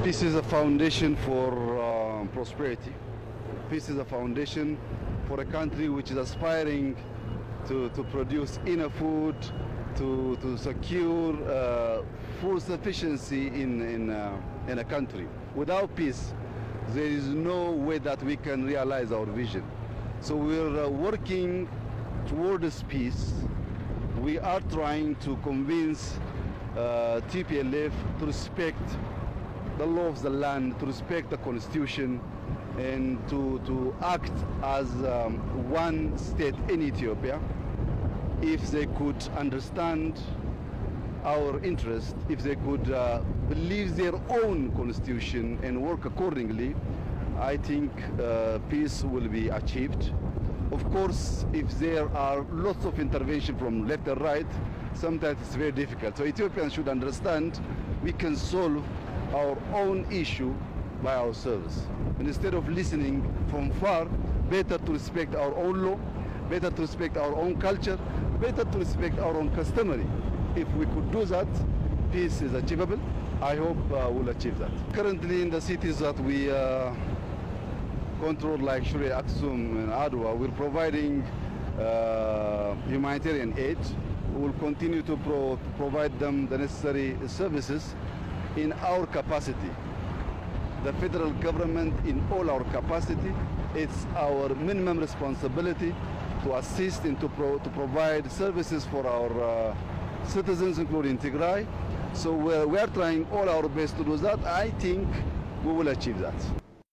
Peace is a foundation for prosperity. Peace is a foundation for a country which is aspiring to produce enough food, to secure food sufficiency in a country. Without peace, there is no way that we can realize our vision. So we're working towards peace. We are trying to convince TPLF to respect the law of the land, to respect the constitution, and to act as one state in Ethiopia. If they could understand our interest, if they could believe their own constitution and work accordingly, I think peace will be achieved. Of course, if there are lots of intervention from left and right, sometimes it's very difficult. So Ethiopians should understand we can solve our own issue by ourselves. And instead of listening from far, better to respect our own law, better to respect our own culture, better to respect our own customary. If we could do that, peace is achievable. I hope we'll achieve that. Currently in the cities that we control, like Shuri, Aksum and Adwa, we're providing humanitarian aid. We will continue to provide them the necessary services in our capacity. The federal government in all our capacity, it's our minimum responsibility to assist and to provide services for our citizens, including Tigray. So we are trying all our best to do that. I think we will achieve that.